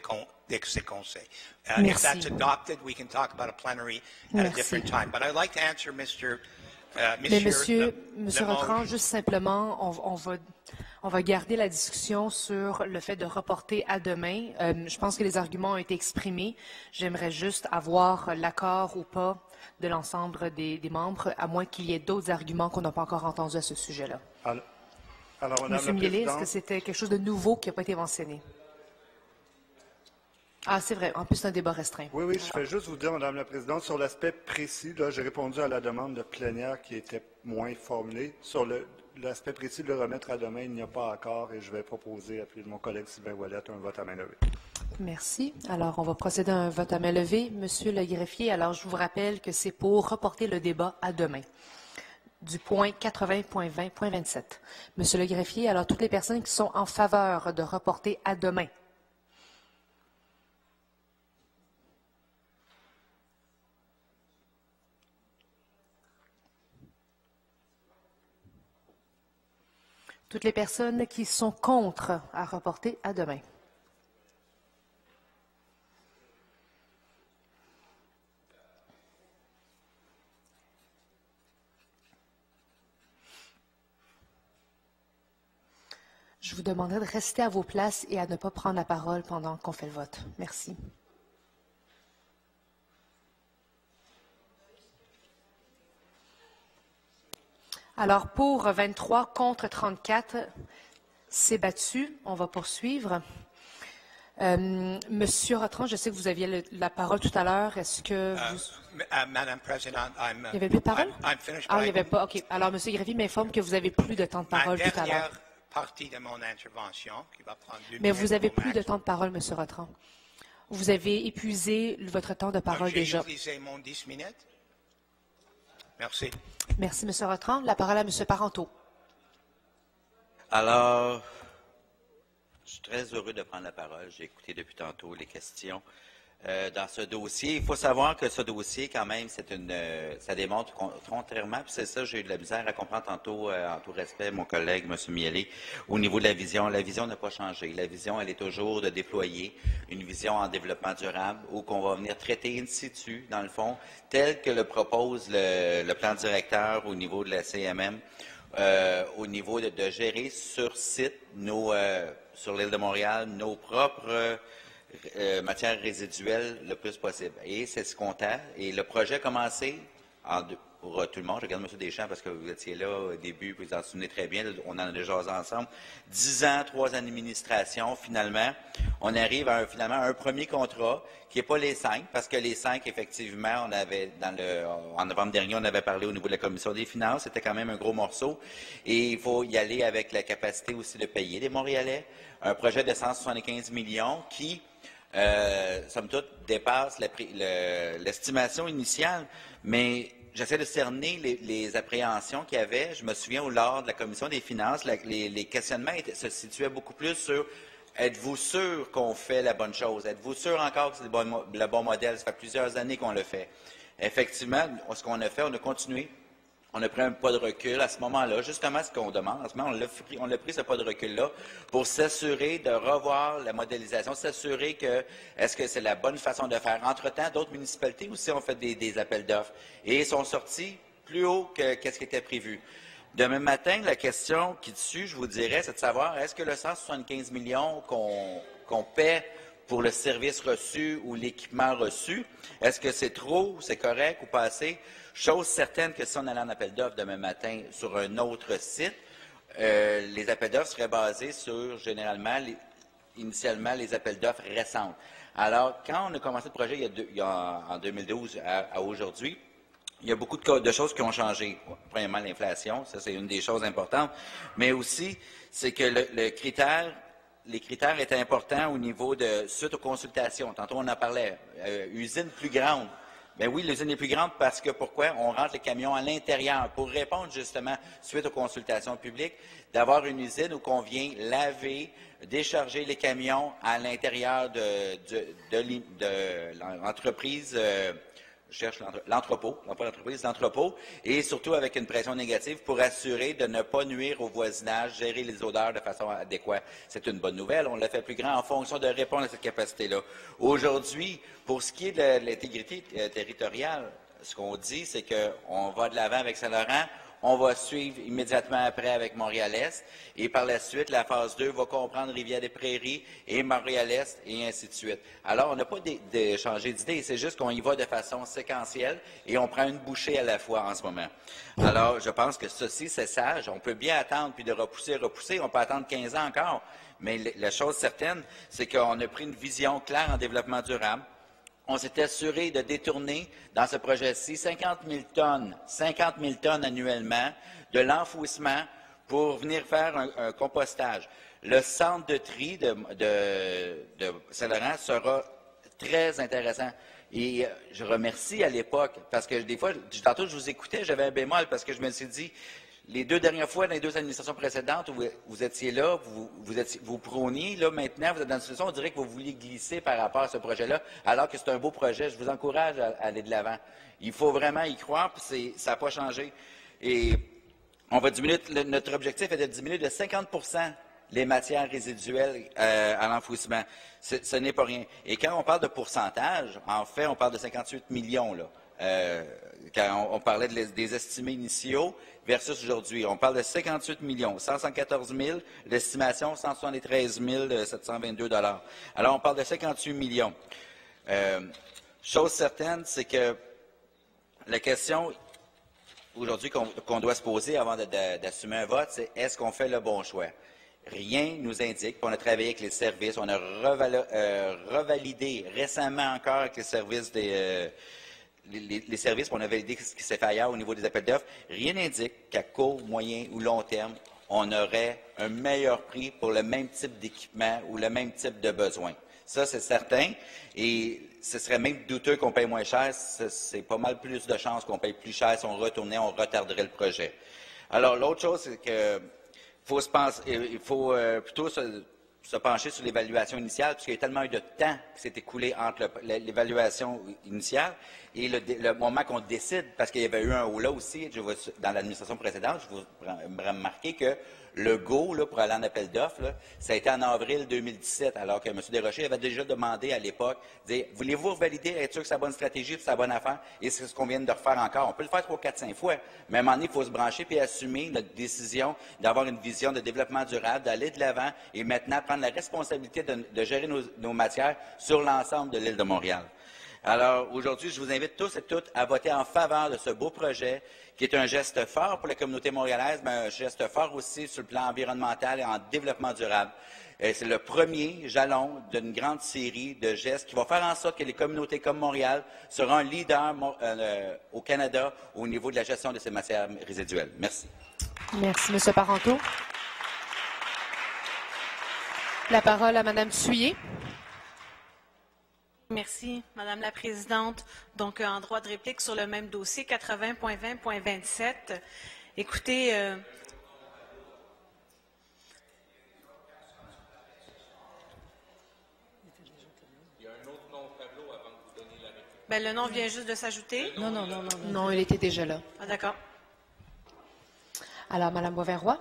conseil. If that's adopted, we can talk about a plenary at a different time. But I'd like to answer Monsieur Rotran, juste simplement, on va garder la discussion sur le fait de reporter à demain. Je pense que les arguments ont été exprimés. J'aimerais juste avoir l'accord ou pas de l'ensemble des membres, à moins qu'il y ait d'autres arguments qu'on n'a pas encore entendus à ce sujet-là. Monsieur Miele, est-ce que c'était quelque chose de nouveau qui n'a pas été mentionné? Ah, c'est vrai. En plus, c'est un débat restreint. Oui, je vais juste vous dire, Madame la Présidente, sur l'aspect précis, j'ai répondu à la demande de plénière qui était moins formulée. Sur l'aspect précis de le remettre à demain, il n'y a pas accord et je vais proposer, appuyé de mon collègue Sylvain Ouellette, un vote à main levée. Merci. Alors, on va procéder à un vote à main levée. Monsieur le greffier, alors je vous rappelle que c'est pour reporter le débat à demain du point 80.20.27. Monsieur le greffier, alors toutes les personnes qui sont en faveur de reporter à demain. Toutes les personnes qui sont contre à reporter à demain. Je vous demanderai de rester à vos places et à ne pas prendre la parole pendant qu'on fait le vote. Merci. Alors, pour 23, contre 34, c'est battu. On va poursuivre. Monsieur Rotran, je sais que vous aviez la parole tout à l'heure. Est-ce que vous... Madame President, il n'y avait plus de parole? Il n'y avait pas. OK. Alors, Monsieur Greffier m'informe que vous avez plus de temps de parole tout à l'heure. Partie de mon intervention, qui va prendre 2 minutes. Mais vous avez plus de temps de parole, Monsieur Rotran. Vous avez épuisé votre temps de parole déjà. J'ai utilisé mon 10 minutes. Merci. Merci, M. Rotran. La parole à M. Parenteau. Alors, je suis très heureux de prendre la parole. J'ai écouté depuis tantôt les questions. Dans ce dossier, il faut savoir que ce dossier, quand même, ça démontre, contrairement, puis c'est ça, j'ai eu de la misère à comprendre tantôt, en tout respect, mon collègue, M. Miele, au niveau de la vision n'a pas changé. La vision, elle est toujours de déployer une vision en développement durable, où qu'on va venir traiter in situ, dans le fond, tel que le propose le plan directeur au niveau de la CMM, au niveau de gérer sur site, sur l'île de Montréal, nos propres matières résiduelles le plus possible. Et c'est ce qu'on tend. Et le projet a commencé, pour tout le monde, je regarde M. Deschamps parce que vous étiez là au début, vous vous en souvenez très bien, on en a déjà ensemble. 10 ans, 3 ans d'administration, finalement, on arrive à un premier contrat qui n'est pas les 5, parce que les 5, effectivement, on avait, en novembre dernier, on avait parlé au niveau de la Commission des finances, c'était quand même un gros morceau, et il faut y aller avec la capacité aussi de payer les Montréalais. Un projet de 175 millions qui, somme toute, dépasse l'estimation initiale, mais j'essaie de cerner les appréhensions qu'il y avait. Je me souviens, lors de la Commission des finances, les questionnements se situaient beaucoup plus sur « Êtes-vous sûr qu'on fait la bonne chose? Êtes-vous sûr encore que c'est le bon modèle? » Ça fait plusieurs années qu'on le fait. Effectivement, ce qu'on a fait, on a continué. On a pris un pas de recul à ce moment-là, justement ce qu'on demande. En ce moment, on a pris ce pas de recul-là pour s'assurer de revoir la modélisation, s'assurer que est-ce que c'est la bonne façon de faire. Entre-temps, d'autres municipalités aussi ont fait des appels d'offres et sont sortis plus haut que ce qui était prévu. Demain matin, la question qui dessus, je vous dirais, c'est de savoir est-ce que le 175 millions qu'on paie pour le service reçu ou l'équipement reçu. Est-ce que c'est trop, c'est correct ou pas assez? Chose certaine que si on allait en appel d'offres demain matin sur un autre site, les appels d'offres seraient basés sur, généralement, initialement, les appels d'offres récentes. Alors, quand on a commencé le projet en 2012 à aujourd'hui, il y a beaucoup de choses qui ont changé. Premièrement, l'inflation, ça c'est une des choses importantes, mais aussi, c'est que les critères étaient importants au niveau de suite aux consultations. Tantôt, on en parlait. Usine plus grande. Bien oui, l'usine est plus grande parce que pourquoi? On rentre les camions à l'intérieur pour répondre justement, suite aux consultations publiques, d'avoir une usine où on vient laver, décharger les camions à l'intérieur de l'entreprise, je cherche l'entrepôt, et surtout avec une pression négative pour assurer de ne pas nuire au voisinage, gérer les odeurs de façon adéquate. C'est une bonne nouvelle, on l'a fait plus grand en fonction de répondre à cette capacité-là. Aujourd'hui, pour ce qui est de l'intégrité territoriale, ce qu'on dit, c'est qu'on va de l'avant avec Saint-Laurent, on va suivre immédiatement après avec Montréal-Est, et par la suite, la phase 2 va comprendre Rivière-des-Prairies et Montréal-Est, et ainsi de suite. Alors, on n'a pas changé d'idée, c'est juste qu'on y va de façon séquentielle, et on prend une bouchée à la fois en ce moment. Alors, je pense que ceci, c'est sage. On peut bien attendre, puis de repousser, on peut attendre 15 ans encore, mais la chose certaine, c'est qu'on a pris une vision claire en développement durable. On s'est assuré de détourner dans ce projet-ci 50 000 tonnes annuellement de l'enfouissement pour venir faire un compostage. Le centre de tri de Saint-Laurent sera très intéressant. Et je remercie à l'époque, parce que des fois, tantôt je vous écoutais, j'avais un bémol, parce que je me suis dit, les 2 dernières fois, dans les 2 administrations précédentes, où vous étiez là, vous prôniez, là, maintenant, vous êtes dans une situation, on dirait que vous vouliez glisser par rapport à ce projet-là, alors que c'est un beau projet. Je vous encourage à aller de l'avant. Il faut vraiment y croire, puis ça n'a pas changé. Et on va diminuer, notre objectif est de diminuer de 50 les matières résiduelles à l'enfouissement. Ce n'est pas rien. Et quand on parle de pourcentage, en fait, on parle de 58 millions, là. Quand on parlait des estimés initiaux versus aujourd'hui. On parle de 58 millions, 174 000, l'estimation 173 722 $. Alors, on parle de 58 millions. Chose certaine, c'est que la question aujourd'hui qu'on doit se poser avant d'assumer un vote, c'est est-ce qu'on fait le bon choix? Rien ne nous indique, puis on a travaillé avec les services, on a revalidé récemment encore avec les services les services, on a validé ce qui s'est fait ailleurs au niveau des appels d'offres. Rien n'indique qu'à court, moyen ou long terme, on aurait un meilleur prix pour le même type d'équipement ou le même type de besoin. Ça, c'est certain. Et ce serait même douteux qu'on paye moins cher. C'est pas mal plus de chances qu'on paye plus cher si on retournait, on retarderait le projet. Alors, l'autre chose, c'est que il faut plutôt se pencher sur l'évaluation initiale, puisqu'il y a tellement eu de temps qui s'est écoulé entre l'évaluation initiale et le moment qu'on décide, parce qu'il y avait eu un haut là aussi, dans l'administration précédente, je vous remarquez que le go là, pour aller en appel d'offres, ça a été en avril 2017, alors que M. Desrochers avait déjà demandé à l'époque, voulez-vous valider, être sûr que c'est la bonne stratégie, que c'est la bonne affaire, et c'est ce qu'on vient de refaire encore. On peut le faire 3, 4, 5 fois, mais à un moment donné, il faut se brancher et assumer notre décision d'avoir une vision de développement durable, d'aller de l'avant et maintenant prendre la responsabilité de gérer nos matières sur l'ensemble de l'île de Montréal. Alors, aujourd'hui, je vous invite tous et toutes à voter en faveur de ce beau projet, qui est un geste fort pour la communauté montréalaise, mais un geste fort aussi sur le plan environnemental et en développement durable. C'est le premier jalon d'une grande série de gestes qui va faire en sorte que les communautés comme Montréal seront un leader au Canada au niveau de la gestion de ces matières résiduelles. Merci. Merci, M. Parenteau. La parole à Mme Souillé. Merci, Madame la Présidente. Donc, en droit de réplique sur le même dossier, 80.20.27. Écoutez, il y a un autre nom au tableau avant que vous donniez la réplique. ben, le nom vient juste de s'ajouter. Non. Non, il était déjà là. Ah, d'accord. Alors, Mme Boisvert-Roy.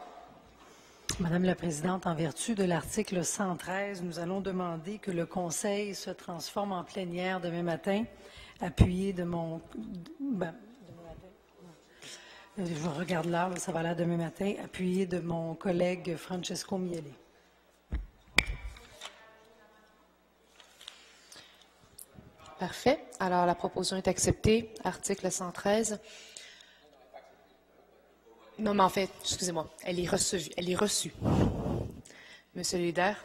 Madame la Présidente, en vertu de l'article 113, nous allons demander que le Conseil se transforme en plénière demain matin, appuyé de mon... je regarde l'heure, ça va là demain matin, appuyé de mon collègue Francesco Miele. Parfait. Alors, la proposition est acceptée. Article 113. Non, mais en fait, excusez-moi, elle est reçue. Monsieur le leader.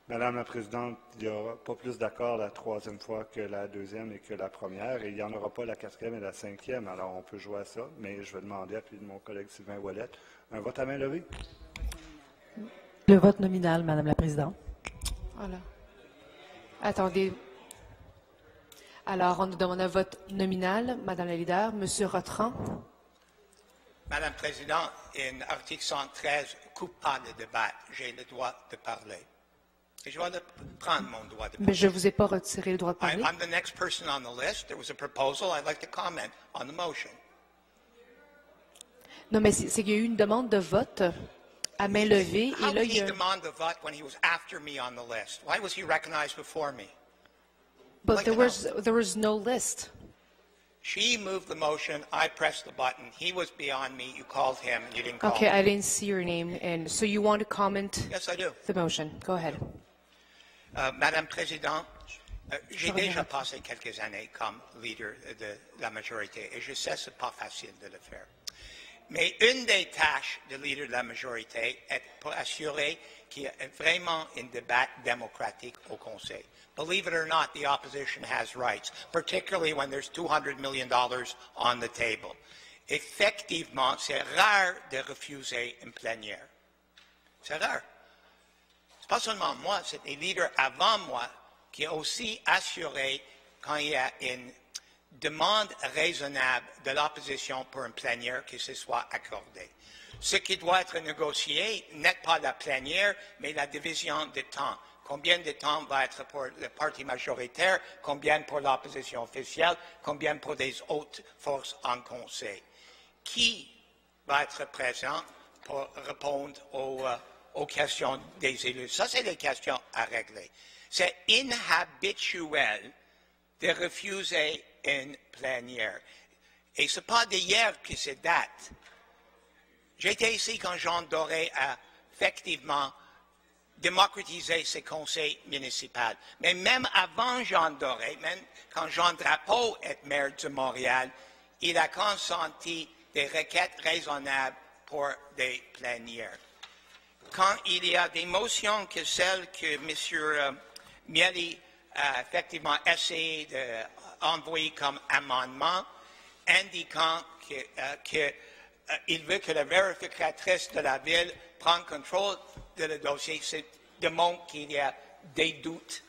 Madame la Présidente, il n'y aura pas plus d'accord la troisième fois que la deuxième et que la première, et il n'y en aura pas la quatrième et la cinquième. Alors, on peut jouer à ça, mais je vais demander, appui de mon collègue Sylvain Ouellet, un vote à main levée. Le vote nominal, Madame la Présidente. Voilà. Attendez. Alors, on nous demande un vote nominal. Madame la leader, Monsieur Rotran. Madame la Présidente, l'article 113 ne coupe pas le débat. J'ai le droit de parler. Et je vais prendre mon droit de parler. Mais je ne vous ai pas retiré le droit de parler. I'm the next person on the list. There was a proposal. I'd like to comment on the motion. Non, mais c'est qu'il y a eu une demande de vote à main levée. How Et là, did il y he a... demand the vote when he was after me on the list? Why was he recognized before me? But there was no list. She moved the motion. I pressed the button. He was beyond me. You called him. You didn't call Okay, me. I didn't see your name. And so you want to comment Yes, I do. the motion. Go ahead. Madame la Présidente, j'ai déjà passé quelques années comme leader de la majorité et je sais que ce n'est pas facile de le faire. Mais une des tâches de leader de la majorité est pour assurer qu'il y a vraiment un débat démocratique au Conseil. Believe it or not, the opposition has rights, particularly when there's $200 million on the table. Effectivement, c'est rare de refuser une plénière. C'est rare. Ce n'est pas seulement moi, c'est les leaders avant moi qui ont aussi assuré quand il y a une demande raisonnable de l'opposition pour une plénière que ce soit accordé. Ce qui doit être négocié n'est pas la plénière, mais la division de temps. Combien de temps va être pour le parti majoritaire, combien pour l'opposition officielle, combien pour des autres forces en Conseil. Qui va être présent pour répondre aux questions des élus? Ça, c'est des questions à régler. C'est inhabituel de refuser une plénière. Et ce n'est pas d'hier que c'est date. J'étais ici quand Jean Doré a effectivement démocratisé ses conseils municipaux. Mais même avant Jean Doré, même quand Jean Drapeau est maire de Montréal, il a consenti des requêtes raisonnables pour des plénières. Quand il y a des motions que celles que M. Mieli a effectivement essayé d'envoyer comme amendement, indiquant qu'il veut que la vérificatrice de la ville prenne contrôle de le dossier, c'est démontre qu'il y a des doutes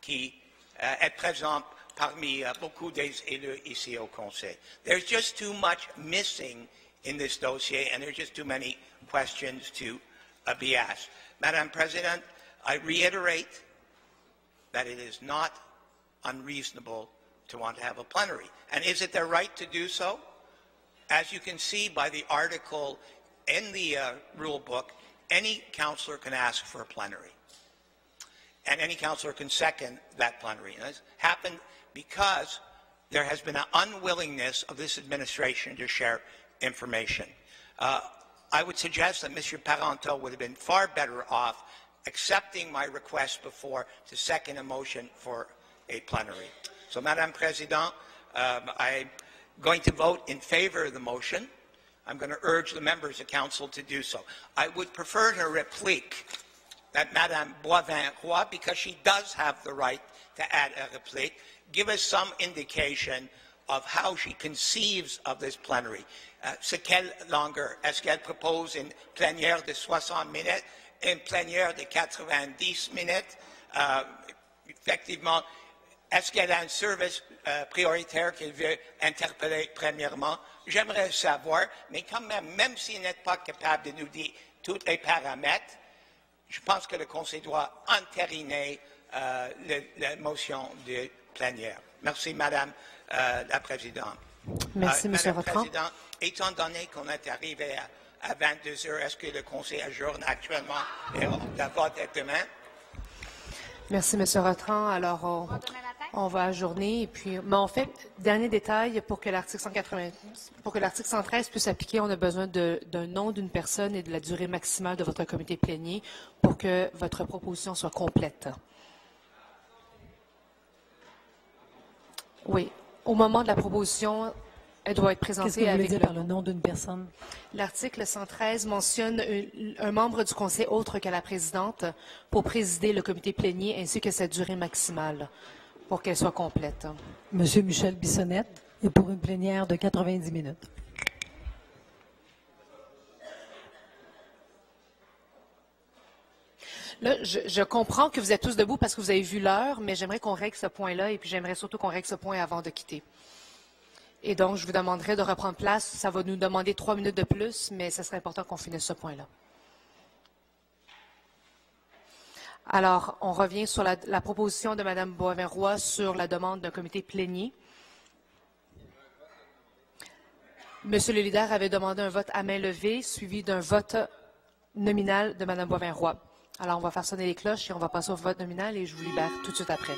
qui est présent parmi beaucoup des élus ici au Conseil. There's just too much missing in this dossier, and there's just too many questions to be asked. Madam President, I reiterate that it is not unreasonable to want to have a plenary. And is it their right to do so? As you can see by the article in the rule book, any councillor can ask for a plenary. And any councillor can second that plenary. And this happened because there has been an unwillingness of this administration to share information. I would suggest that Mr. Parenteau would have been far better off accepting my request before to second a motion for a plenary. So, Madam President, I'm going to vote in favor of the motion. I'm going to urge the members of council to do so. I would prefer to replique that Madame Boivin-Roy, because she does have the right to add a replique, give us some indication of how she conceives of this plenary. C'est quelle longueur? Est-ce qu'elle propose une plénière de 60 minutes, une plénière de 90 minutes? Effectivement, est-ce qu'elle a un service prioritaire qu'elle veut interpeller premièrement? J'aimerais savoir, mais quand même s'il n'est pas capable de nous dire tous les paramètres, je pense que le Conseil doit entériner la motion de plénière. Merci, Madame la Présidente. Merci, M. Madame Rotran. la Présidente, étant donné qu'on est arrivé à 22 heures, est-ce que le Conseil ajourne actuellement et la vote est demain? Merci, M. Rotran. Alors, on va ajourner. Et puis, mais en fait, dernier détail, pour que l'article 113 puisse s'appliquer, on a besoin d'un nom d'une personne et de la durée maximale de votre comité plénier pour que votre proposition soit complète. Oui. Au moment de la proposition, elle doit être Qu'est-ce que présentée vous voulez avec dire par le nom d'une personne? L'article 113 mentionne un membre du conseil autre que la présidente pour présider le comité plénier ainsi que sa durée maximale pour qu'elle soit complète. Monsieur Michel Bissonnette, et pour une plénière de 90 minutes. Là, je comprends que vous êtes tous debout parce que vous avez vu l'heure, mais j'aimerais qu'on règle ce point-là et puis j'aimerais surtout qu'on règle ce point avant de quitter. Et donc, je vous demanderai de reprendre place. Ça va nous demander 3 minutes de plus, mais ce serait important qu'on finisse ce point-là. Alors, on revient sur la proposition de Mme Boisvert-Roy sur la demande d'un comité plénier. Monsieur le leader avait demandé un vote à main levée, suivi d'un vote nominal de Mme Boisvert-Roy. Alors, on va faire sonner les cloches et on va passer au vote nominal et je vous libère tout de suite après.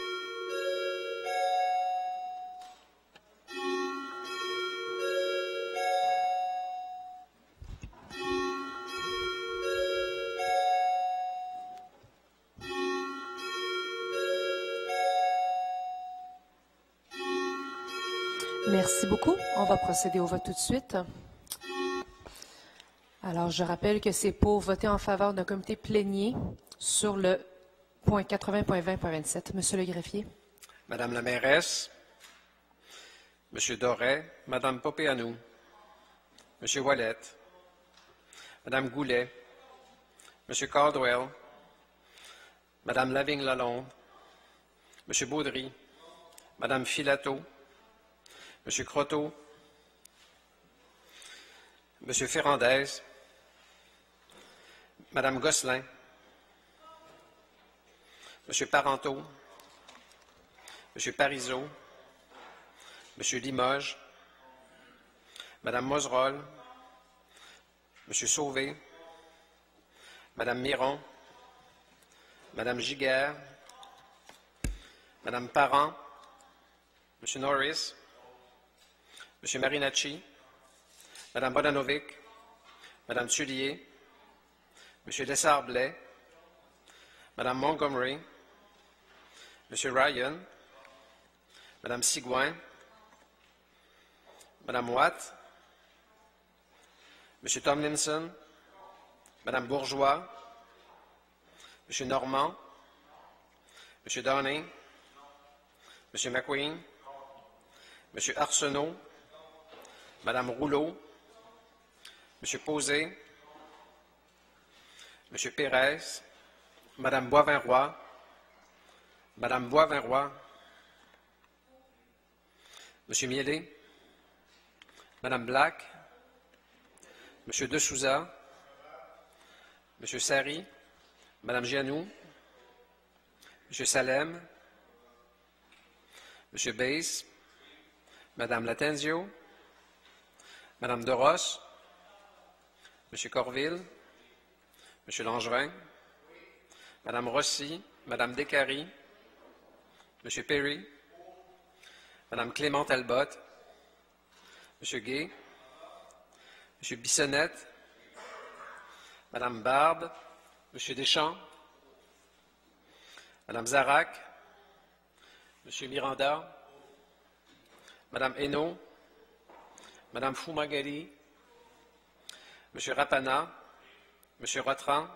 Merci beaucoup. On va procéder au vote tout de suite. Alors, je rappelle que c'est pour voter en faveur d'un comité plénier sur le point 80.20.27. Monsieur le greffier. Madame la mairesse, Monsieur Doré, Madame Popeanou, Monsieur Wallet, Madame Goulet, Monsieur Caldwell, Madame Lavigne-Lalonde, Monsieur Baudry, Madame Filato, Monsieur Croteau, Monsieur Ferrandez, Madame Gosselin, Monsieur Parenteau, Monsieur Parizeau, Monsieur Limoges, Madame Moserolles, Monsieur Sauvé, Madame Miron, Madame Giguère, Madame Parent, Monsieur Norris, Monsieur Marinacci, Madame Bodanovic, Madame Tullier, Monsieur Lessard-Blais, Madame Montgomery, Monsieur Ryan, Madame Sigouin, Madame Watt, Monsieur Tomlinson, Madame Bourgeois, Monsieur Normand, Monsieur Downing, Monsieur McQueen, Monsieur Arsenault, Madame Rouleau, Monsieur Posé, Monsieur Pérez, Madame Boisvert-Roy, Madame Boisvert-Roy, Monsieur Miellé, Madame Black, Monsieur De Souza, Monsieur Sari, Madame Gianou, Monsieur Salem, Monsieur Bass, Madame Latenzio, Madame Doros, Monsieur Corville, Monsieur Langevin, Madame Rossi, Madame Descaries, Monsieur Perry, Madame Clément Talbot, Monsieur Gay, Monsieur Bissonnette, Madame Barbe, Monsieur Deschamps, Madame Zarac, Monsieur Miranda, Madame Hainaut, Madame Foumagali, Monsieur Rapana, Monsieur Rotran,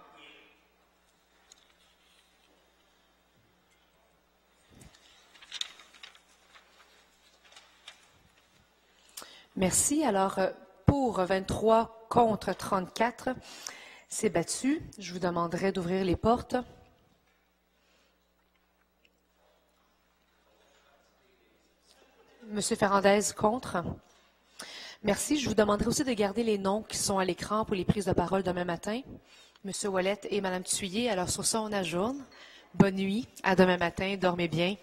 Merci. Alors, pour 23, contre 34, c'est battu. Je vous demanderai d'ouvrir les portes. Monsieur Ferrandez, contre. Merci. Je vous demanderai aussi de garder les noms qui sont à l'écran pour les prises de parole demain matin. Monsieur Ouellet et Madame Thuillier. Alors, sur ça, on ajourne. Bonne nuit. À demain matin. Dormez bien.